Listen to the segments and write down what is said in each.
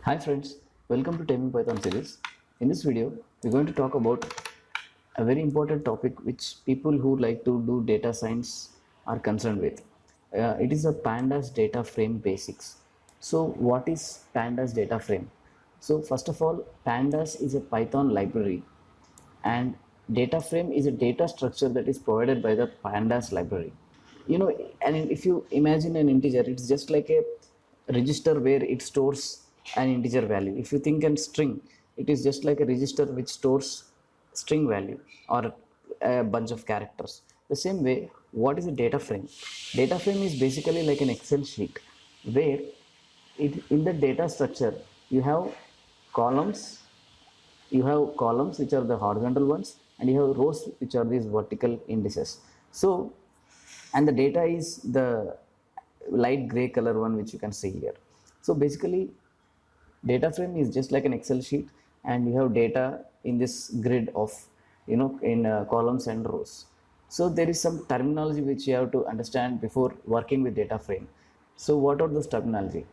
Hi friends, welcome to Taming Python series. In this video, we're going to talk about a very important topic which people who like to do data science are concerned with. It is a pandas data frame basics. So what is pandas data frame? So first of all, pandas is a Python library and data frame is a data structure that is provided by the pandas library. And if you imagine an integer, it's just like a register where it stores an integer value. If you think in string, it is just like a register which stores string value or a bunch of characters. The same way, what is a data frame? Data frame is basically like an Excel sheet where in the data structure you have columns. You have columns which are the horizontal ones, and you have rows which are these vertical indices. So, and the data is the light gray color one which you can see here. So basically, data frame is just like an Excel sheet, and you have data in this grid of in columns and rows. So there is some terminology which you have to understand before working with data frame. So what are those terminology?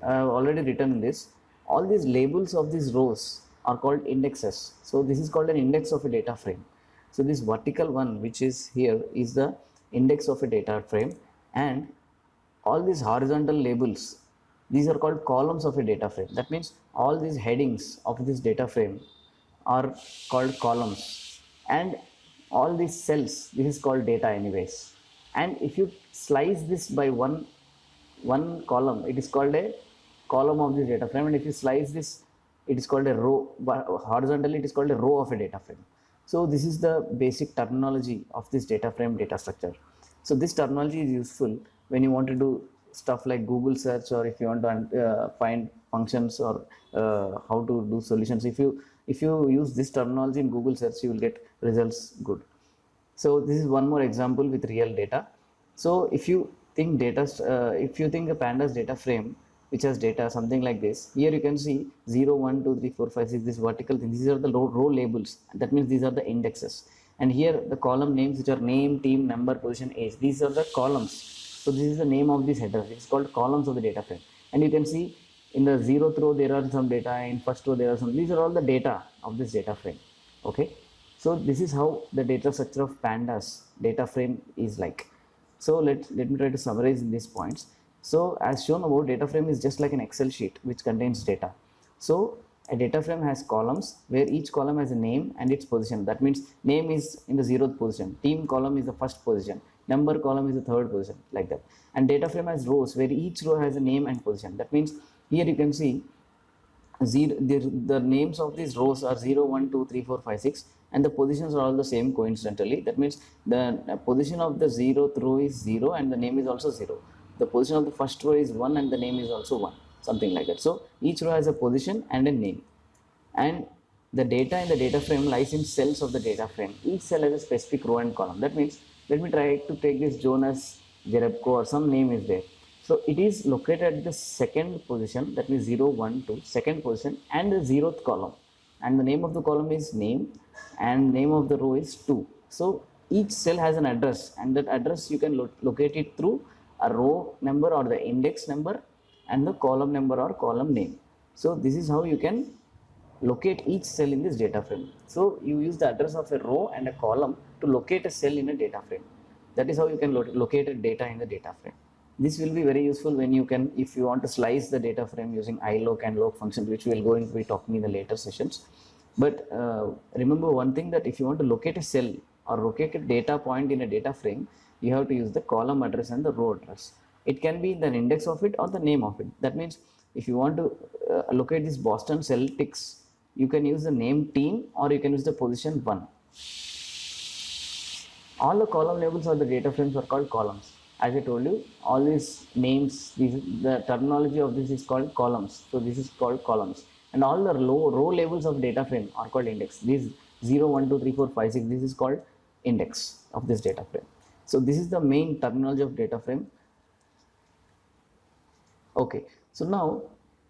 I have already written this. All these labels of these rows are called indexes. So this is called an index of a data frame. So this vertical one which is here is the index of a data frame, and all these horizontal labels, these are called columns of a data frame. That means all these headings of this data frame are called columns, and all these cells, this is called data anyways. And if you slice this by one column, it is called a column of this data frame, and if you slice this, it is called a row. Horizontally, it is called a row of a data frame. So this is the basic terminology of this data frame data structure. So this terminology is useful when you want to do stuff like Google search, or if you want to find functions, or how to do solutions. If you use this terminology in Google search, you will get results good. So this is one more example with real data. So if you think if you think a pandas data frame which has data something like this, here you can see 0 1 2 3 4 5 6, this vertical thing, these are the row labels. That means these are the indexes. And here the column names, which are name, team, number, position, age, these are the columns. So this is the name of this header. It's called columns of the data frame. And you can see in the 0th row there are some data, in first row there are some. These are all the data of this data frame. Okay. So this is how the data structure of pandas data frame is like. So let me try to summarize in these points. So as shown above, data frame is just like an Excel sheet which contains data. So a data frame has columns where each column has a name and its position. That means name is in the 0th position, team column is the first position, number column is the 3rd position, like that. And data frame has rows where each row has a name and position. That means here you can see the names of these rows are 0 1 2 3 4 5 6, and the positions are all the same coincidentally. That means the position of the 0th row is 0 and the name is also 0. The position of the first row is 1 and the name is also 1, something like that. So each row has a position and a name, and the data in the data frame lies in cells of the data frame. Each cell has a specific row and column. That means, let me try to take this Jonas Jerebko, or some name is there. So it is located at the 2nd position, that means 0 1 2, 2nd position, and the 0th column, and the name of the column is name, and name of the row is 2. So each cell has an address, and that address you can locate it through a row number or the index number, and the column number or column name. So this is how you can locate each cell in this data frame. So you use the address of a row and a column to locate a cell in a data frame. That is how you can locate a data in the data frame. This will be very useful when you can, if you want to slice the data frame using iloc and loc functions, which we will going to be talking in the later sessions. But remember one thing, that if you want to locate a cell or locate a data point in a data frame, you have to use the column address and the row address. It can be the index of it or the name of it. That means if you want to locate this Boston Celtics, you can use the name team, or you can use the position 1. All the column labels of the data frames are called columns. As I told you, all these names, the terminology of this is called columns. So this is called columns, and all the row labels of data frame are called index. These 0 1 2 3 4 5 6, this is called index of this data frame. So this is the main terminology of data frame. Okay, so now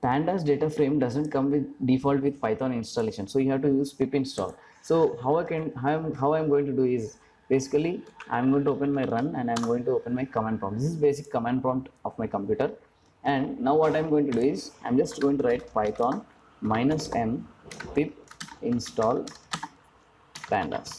pandas data frame doesn't come with default with Python installation, so you have to use pip install. So how I'm going to do is, basically I'm going to open my run, and I'm going to open my command prompt. This is basic command prompt of my computer. And now what I'm going to do is I'm just going to write python -m pip install pandas.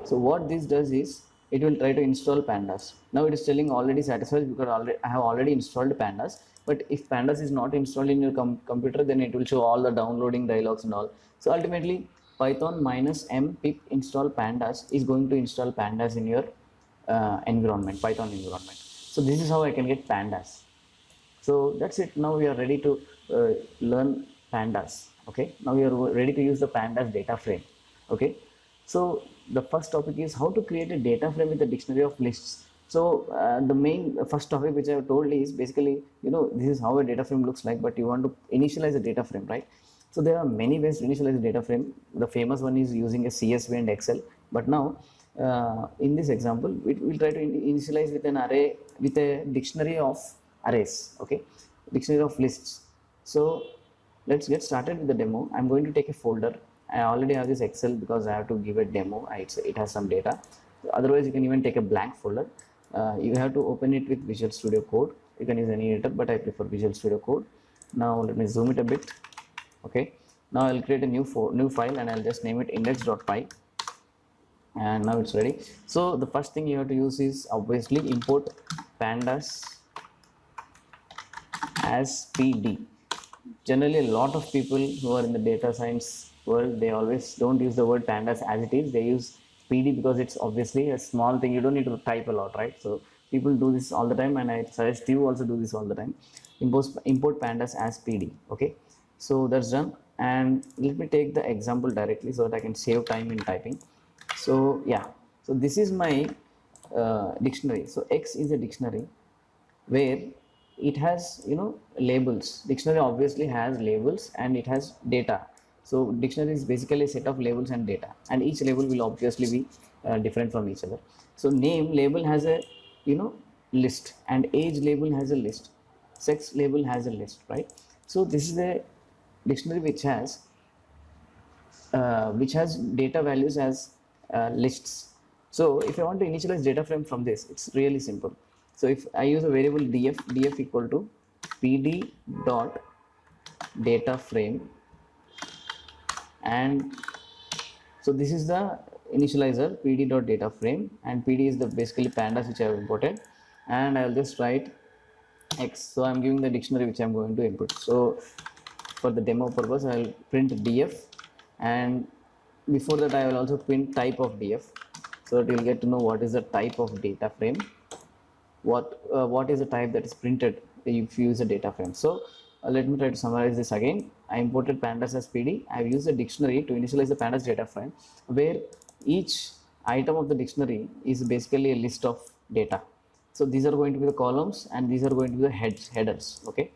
So what this does is it will try to install pandas. Now it is telling already satisfied because I have already installed pandas. But if pandas is not installed in your computer, then it will show all the downloading dialogues and all. So ultimately python -m pip install pandas is going to install pandas in your environment, python environment. So this is how I can get pandas. So that's it. Now we are ready to learn pandas. Okay, now we are ready to use the pandas data frame. Okay, so the first topic is how to create a data frame with a dictionary of lists. So the main first topic which I have told is basically, this is how a data frame looks like, but you want to initialize a data frame, right? So there are many ways to initialize a data frame. The famous one is using a CSV and Excel. But now in this example, we'll try to initialize with an array, with a dictionary of arrays. Okay, dictionary of lists. So let's get started with the demo. I'm going to take a folder. I already have this Excel because I have to give a demo. It has some data. Otherwise you can even take a blank folder. You have to open it with Visual Studio Code. You can use any editor, but I prefer Visual Studio Code. Now let me zoom it a bit. Okay, now I'll create a new file and I'll just name it index.py. And now it's ready. So the first thing you have to use is obviously import pandas as PD. Generally a lot of people who are in the data science world, they always don't use the word pandas as it is. They use PD because it's obviously a small thing. You don't need to type a lot, right? So people do this all the time, and I suggest you also do this all the time. Import pandas as PD. Okay, so that's done. And let me take the example directly so that I can save time in typing. So yeah, so this is my dictionary. So X is a dictionary where it has labels. Dictionary obviously has labels and it has data. So dictionary is basically a set of labels and data, and each label will obviously be different from each other. So name label has a list, and age label has a list, sex label has a list, right? So this is a dictionary which has data values as lists. So if I want to initialize data frame from this, it's really simple. So if I use a variable df equal to pd dot data frame, and so this is the initializer pd dot data frame, and pd is the basically pandas which I have imported, and I'll just write X. So I'm giving the dictionary which I'm going to input. So for the demo purpose, I'll print df, and before that I will also print type of df, so that you'll get to know what is the type of data frame, what is the type that is printed if you use a data frame. So let me try to summarize this again. I imported pandas as PD. I've used a dictionary to initialize the pandas data frame, where each item of the dictionary is basically a list of data. So these are going to be the columns and these are going to be the headers. Okay,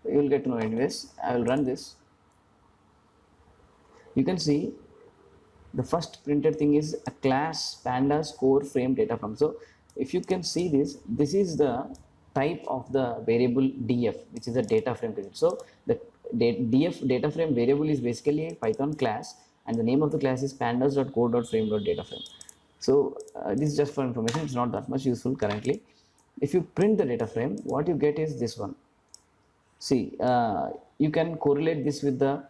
you will get to know anyways. I will run this. You can see the first printed thing is a class pandas core frame data frame. So if you can see this is the type of the variable df, which is a data frame. So the df data frame variable is basically a Python class, and the name of the class is pandas.core.frame.dataframe. So this is just for information. It's not that much useful currently. If you print the data frame, what you get is this one. See, you can correlate this with the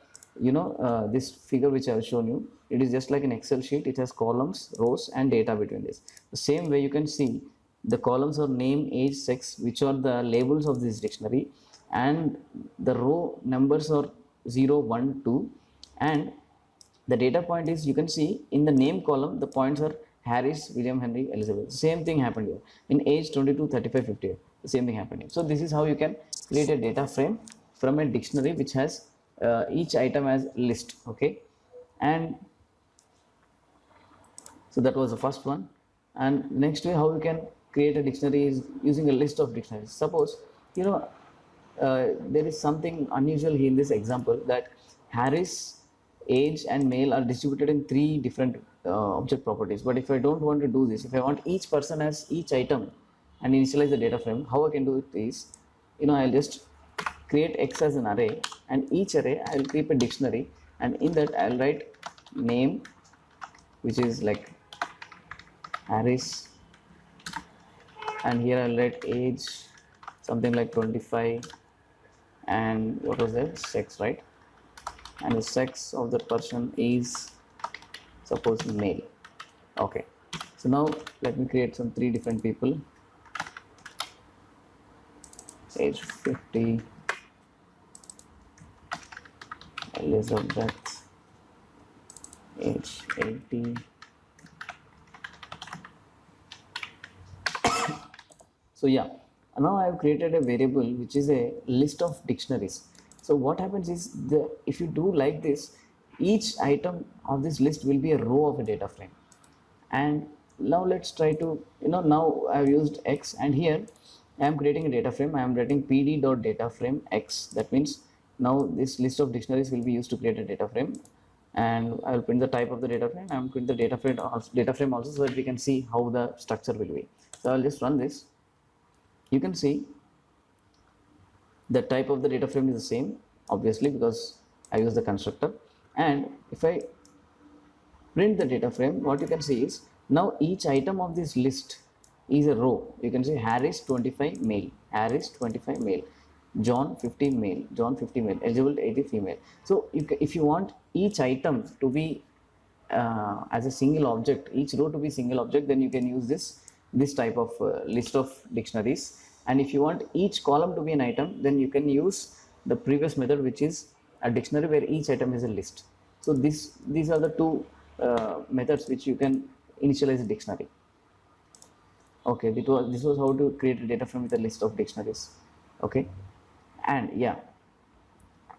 this figure which I have shown you. It is just like an Excel sheet. It has columns, rows, and data between this. The same way you can see the columns are name, age, sex, which are the labels of this dictionary, and the row numbers are 0, 1, 2, and the data point is, you can see in the name column the points are Harris, William, Henry, Elizabeth. Same thing happened here. In age 22, 35, 58, the same thing happened here. So this is how you can create a data frame from a dictionary which has each item as list. Okay, and so that was the first one. And next way how you can create a dictionary is using a list of dictionaries. Suppose there is something unusual here in this example, that Harris, age, and male are distributed in 3 different object properties. But if I don't want to do this, if I want each person as each item and initialize the data frame, how I can do it is, I'll just create X as an array, and each array I'll keep a dictionary, and in that I'll write name, which is like Harris, and here I'll write age, something like 25, and what was that, sex, right? And the sex of the person is suppose male. Okay, so now let me create some 3 different people. Age 50, Elizabeth, age 80. So yeah, now I have created a variable which is a list of dictionaries. So what happens is, if you do like this, each item of this list will be a row of a data frame. And now let's try to, now I've used X, and here I am creating a data frame. I am writing pd.dataframe X. That means now this list of dictionaries will be used to create a data frame, and I will print the type of the data frame. I am print the data frame also, so that we can see how the structure will be. So I'll just run this. You can see the type of the data frame is the same, obviously, because I use the constructor. And if I print the data frame, what you can see is now each item of this list is a row. You can say Harris 25 male, Harris 25 male, John 50 male, John 50 male, eligible 80 female. So if you want each item to be as a single object, each row to be single object, then you can use this type of list of dictionaries. And if you want each column to be an item, then you can use the previous method, which is a dictionary where each item is a list. So these are the 2 methods which you can initialize a dictionary. Okay, this was how to create a data frame with a list of dictionaries. Okay, and yeah,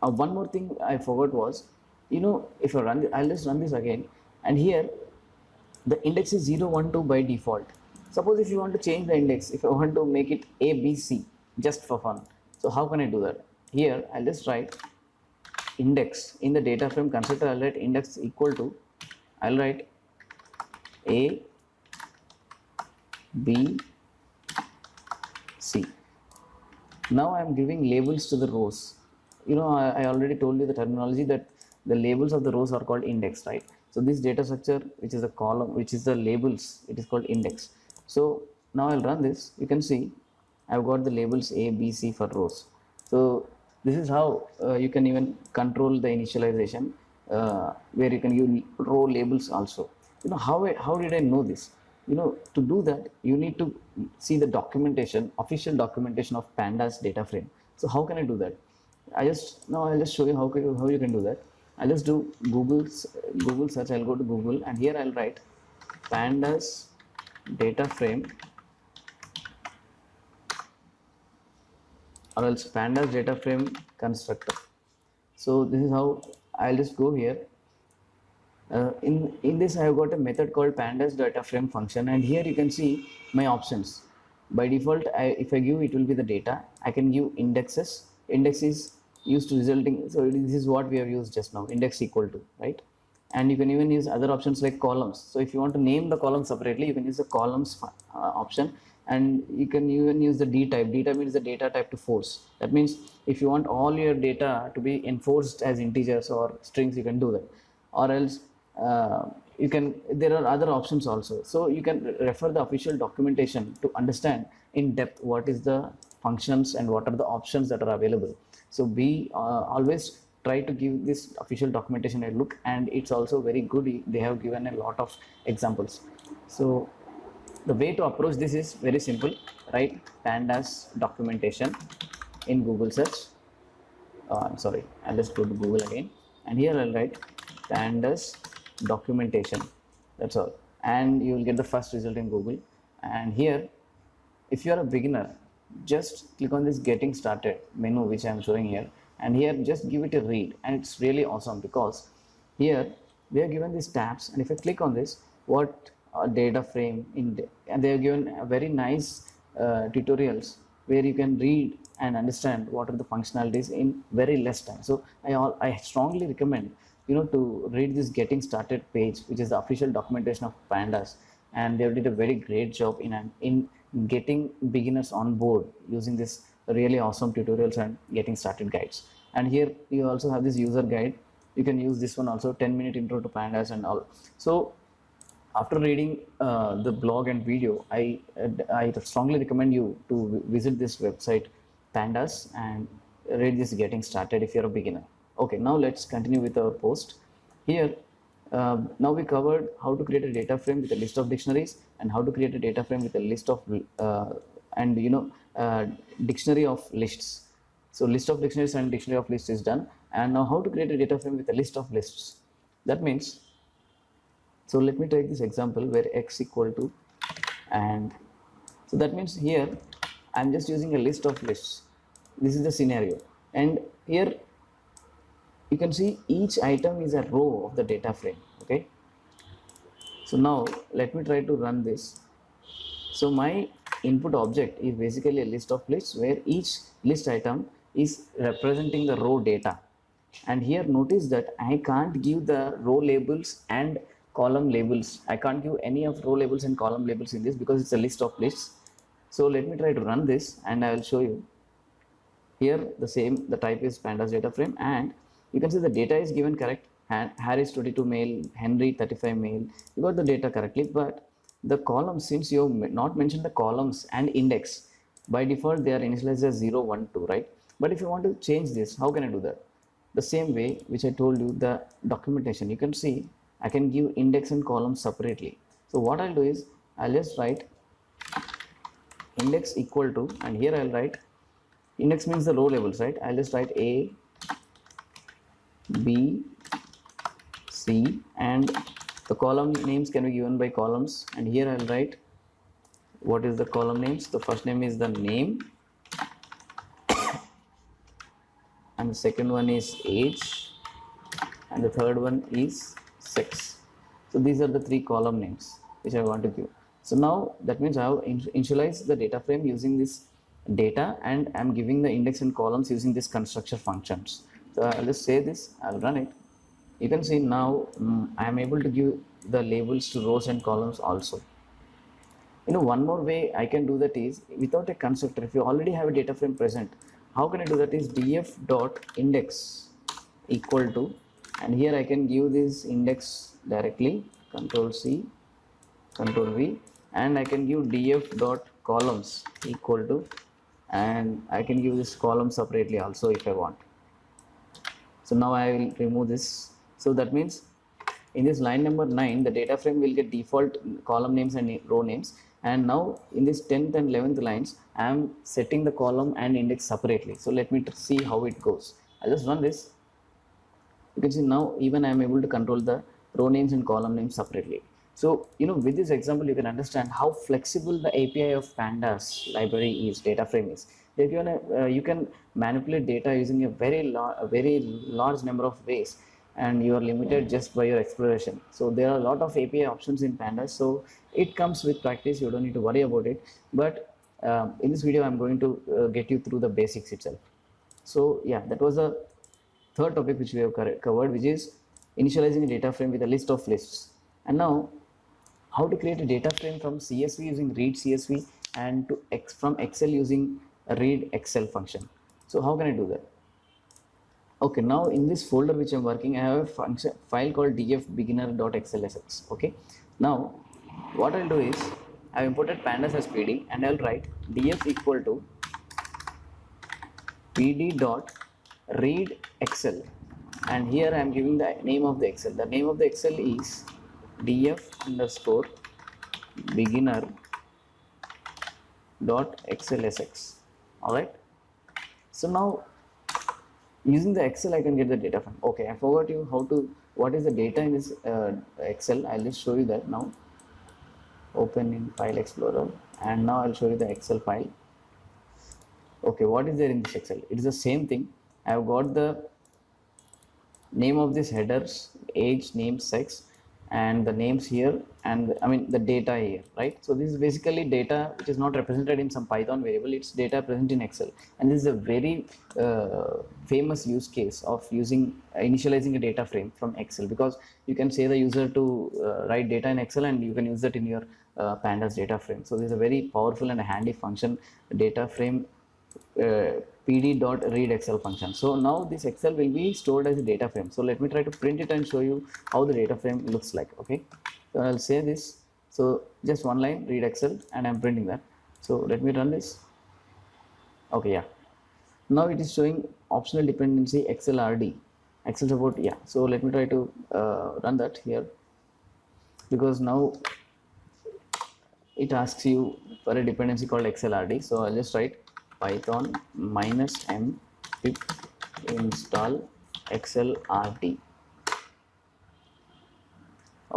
one more thing I forgot was, if I run, I'll just run this again, and here the index is 0, 1, 2 by default. Suppose if you want to change the index, if I want to make it A, B, C just for fun, so how can I do that? Here I'll just write index in the data frame constructor. I'll write index equal to, I'll write A, B, C. Now I am giving labels to the rows. I already told you the terminology that the labels of the rows are called index, right? So this data structure, which is a column, which is the labels, it is called index. So now I'll run this. You can see I've got the labels A, B, C for rows. So this is how you can even control the initialization, where you can use row labels also. How did I know this? To do that, you need to see the documentation, official documentation of pandas data frame. So how can I do that? I'll just show you how you can do that. I'll just do Google search. I'll go to Google, and here I'll write pandas data frame, or else pandas data frame constructor. So this is how I'll just go here. In this I have got a method called pandas data frame function, and here you can see my options. By default, if I give, it will be the data. I can give indexes. Index is used to resulting, so this is what we have used just now, index equal to, right? And you can even use other options like columns. So if you want to name the column separately, you can use the columns option, and you can even use the d type. D type means the data type to force. That means if you want all your data to be enforced as integers or strings, you can do that. Or else there are other options also. So you can refer the official documentation to understand in depth what is the functions and what are the options that are available. So be always try to give this official documentation a look, and it's also very good. They have given a lot of examples. So the way to approach this is very simple. Write pandas documentation in Google search. I'm sorry, I'll just go to Google again, and here I'll write pandas documentation. That's all, and you will get the first result in Google. And here, if you are a beginner, just click on this getting started menu which I am showing here, and here just give it a read, and it's really awesome because here we are given these tabs, and if I click on this, what data frame and they have given very nice tutorials where you can read and understand what are the functionalities in very less time. So I strongly recommend to read this getting started page, which is the official documentation of pandas, and they did a very great job in getting beginners on board using this really awesome tutorials and getting started guides. And here you also have this user guide. You can use this one also, 10-minute intro to pandas and all. So after reading the blog and video, I strongly recommend you to visit this website pandas, and read this getting started if you're a beginner. Okay, now let's continue with our post. Here, now we covered how to create a data frame with a list of dictionaries and how to create a data frame with a list of and dictionary of lists. So list of dictionaries and dictionary of lists is done, and now how to create a data frame with a list of lists. That means, so let me take this example where x equal to, and so that means here I'm just using a list of lists. This is the scenario, and here you can see each item is a row of the data frame. Okay, so now let me try to run this. So my input object is basically a list of lists where each list item is representing the row data. And here notice that I can't give the row labels and column labels. I can't give any of row labels and column labels in this because it's a list of lists. So let me try to run this and I will show you. Here the type is pandas data frame, and you can see the data is given correct. Harris 22 male, Henry 35 male. You got the data correctly, but the columns, since you have not mentioned the columns and index, by default they are initialized as 0, 1, 2, right? But if you want to change this, how can I do that? The same way which I told you, the documentation, you can see I can give index and columns separately. So what I'll do is I'll just write index equal to, and here I'll write index means the row labels, right? I'll just write A, B, C, and the column names can be given by columns, and here I'll write what is the column names. The first name is the name, and the second one is age, and the third one is sex. So these are the three column names which I want to give. So now that means I have initialized the data frame using this data, and I'm giving the index and columns using this constructor functions. So I'll just say this, I'll run it. You can see now I am able to give the labels to rows and columns also. One more way I can do that is without a constructor. If you already have a data frame present, how can I do that is df dot index equal to, and here I can give this index directly, control C, control V, and I can give df dot columns equal to, and I can give this column separately also if I want. So now I will remove this. So that means in this line number 9, the data frame will get default column names and row names, and now in this 10th and 11th lines I am setting the column and index separately. So let me see how it goes. I'll just run this. You can see now even I am able to control the row names and column names separately. So with this example you can understand how flexible the API of pandas library is, data frame is. You can manipulate data using a very large number of ways, and you are limited just by your exploration. So there are a lot of API options in pandas, so it comes with practice. You don't need to worry about it, but in this video I'm going to get you through the basics itself. So yeah, that was the third topic which we have covered, which is initializing a data frame with a list of lists. And now how to create a data frame from CSV using read CSV and from Excel using a read Excel function. So how can I do that? Okay, now in this folder which I'm working, I have a file called dfbeginner.xlsx. Okay, now what I'll do is I've imported pandas as PD, and I'll write df equal to pd dot read excel, and here I'm giving the name of the Excel. The name of the Excel is df underscore beginner dot xlsx. All right, so now using the Excel I can get the data frame. Okay, I forgot you what is the data in this Excel. I'll just show you that now. Open in File Explorer, and now I'll show you the Excel file. Okay, what is there in this Excel? It is the same thing. I've got the name of this headers, age, name, sex, and the names here, and the data here, right? So this is basically data which is not represented in some Python variable. It's data present in Excel, and this is a very famous use case of initializing a data frame from Excel, because you can say the user to write data in Excel, and you can use that in your pandas data frame. So this is a very powerful and a handy function, data frame pd.read excel function. So now this Excel will be stored as a data frame. So let me try to print it and show you how the data frame looks like. Okay, so I'll say this. So just one line, read Excel, and I'm printing that. So let me run this. Okay, yeah. now it is showing optional dependency xlrd, excel support. Yeah, so let me try to run that here, because now it asks you for a dependency called xlrd. So I'll just write python -m pip install xlrd.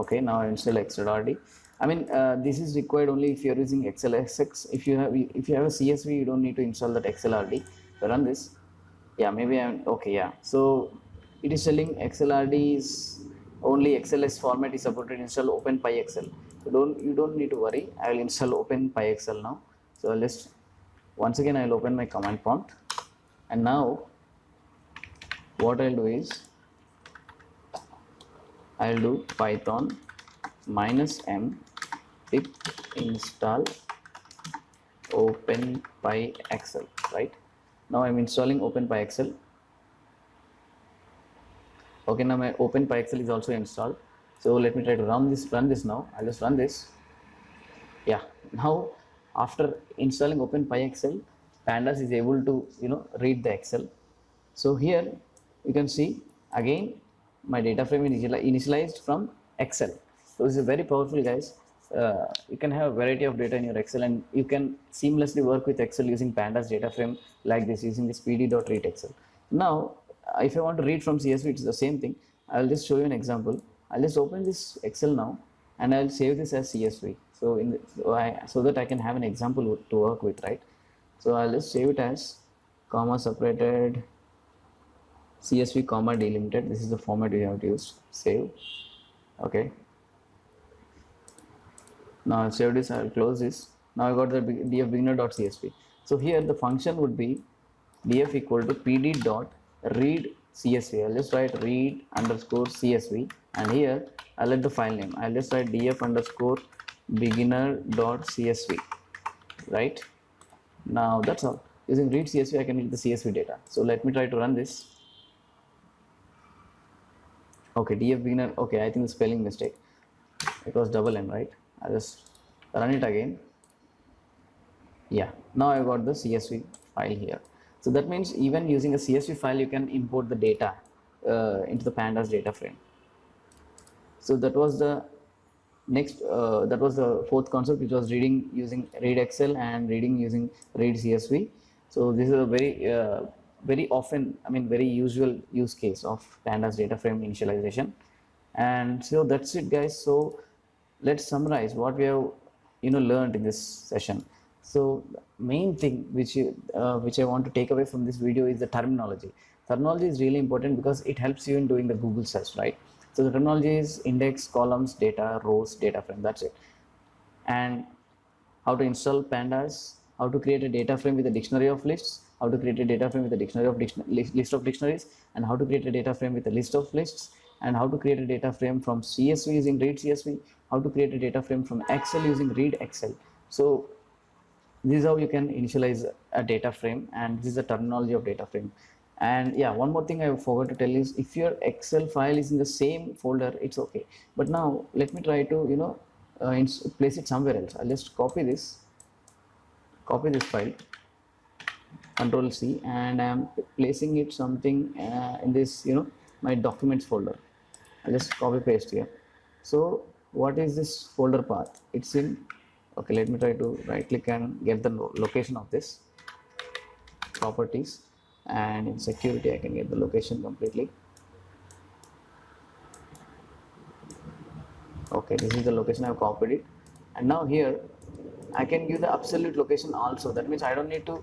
Okay, now I install xlrd. I mean, this is required only if you're using xlsx. If you have a csv, you don't need to install that xlrd. So run this. Yeah, maybe I'm okay. Yeah, so it is telling xlrd is only xls format is supported. Install openpyxl. So you don't need to worry. I will install openpyxl now. So I'll just once again I'll open my command prompt, and now what I'll do is I'll do python -m pip install openpyxl. Right now I'm installing openpyxl. Okay, now my openpyxl is also installed. So let me try to run this now. I'll just run this. Yeah, now after installing openpyxl, pandas is able to read the excel. So here you can see again my data frame initialized from excel. So this is very powerful, guys. You can have a variety of data in your excel, and you can seamlessly work with excel using pandas data frame like this, using this pd.read excel. Now if I want to read from csv, it's the same thing. I'll just show you an example. I'll just open this excel now, and I'll save this as csv, so that I can have an example to work with, right? So I'll just save it as comma separated csv comma delimited. This is the format we have to use. Save. Okay, now I'll save this. I'll close this. Now I got the df beginner.csv. So here the function would be df equal to pd.read csv. I'll just write read underscore csv, and here I'll let the file name. I'll just write df underscore beginner.csv. Right, now that's all. Using read csv, I can read the csv data. So let me try to run this. Okay, df beginner. Okay, I think the spelling mistake. It was double m, right? I'll just run it again. Yeah, now I got the csv file here. So that means even using a csv file, you can import the data into the pandas data frame. So that was the next. That was the fourth concept, which was reading using read excel and reading using read csv. So this is a very often, I mean, very usual use case of pandas data frame initialization. And so that's it, guys. So let's summarize what we have learned in this session. So main thing which I want to take away from this video is the terminology. Terminology is really important because it helps you in doing the Google search, right? So the terminology is index, columns, data, rows, data frame. That's it. And how to install pandas, how to create a data frame with a dictionary of lists, how to create a data frame with a dictionary of list of dictionaries, and how to create a data frame with a list of lists, and how to create a data frame from csv using read csv, how to create a data frame from excel using read excel. So this is how you can initialize a data frame, and this is the terminology of data frame. And yeah, one more thing I forgot to tell is, if your excel file is in the same folder, it's okay. But now let me try to place it somewhere else. I'll just copy this file, Control C, and I'm placing it something in this my documents folder. I'll just copy paste here. So what is this folder path? It's in, okay, let me try to right click and get the location of this. Properties, and in security I can get the location completely. Okay, this is the location. I've copied it, and now here I can give the absolute location also. That means I don't need to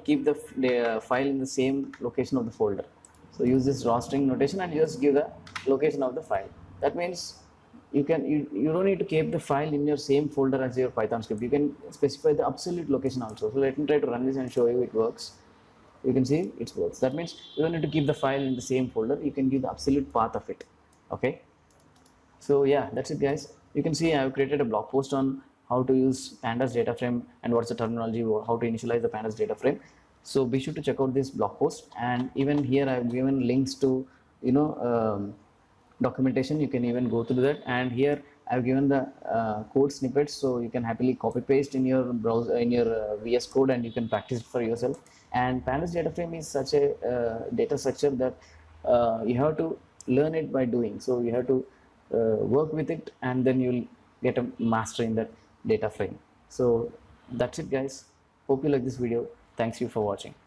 keep the file in the same location of the folder. So use this raw string notation and just give the location of the file. That means you don't need to keep the file in your same folder as your Python script. You can specify the absolute location also. So let me try to run this and show you it works. You can see it works. That means you don't need to keep the file in the same folder. You can give the absolute path of it. Okay, so yeah, that's it, guys. You can see I have created a blog post on how to use pandas data frame and what's the terminology, or how to initialize the pandas data frame. So be sure to check out this blog post, and even here I've given links to documentation. You can even go through that, and here I've given the code snippets, so you can happily copy paste in your browser, in your VS Code, and you can practice it for yourself. And pandas data frame is such a data structure that you have to learn it by doing. So you have to work with it, and then you'll get a master in that data frame. So that's it, guys. Hope you like this video. Thanks you for watching.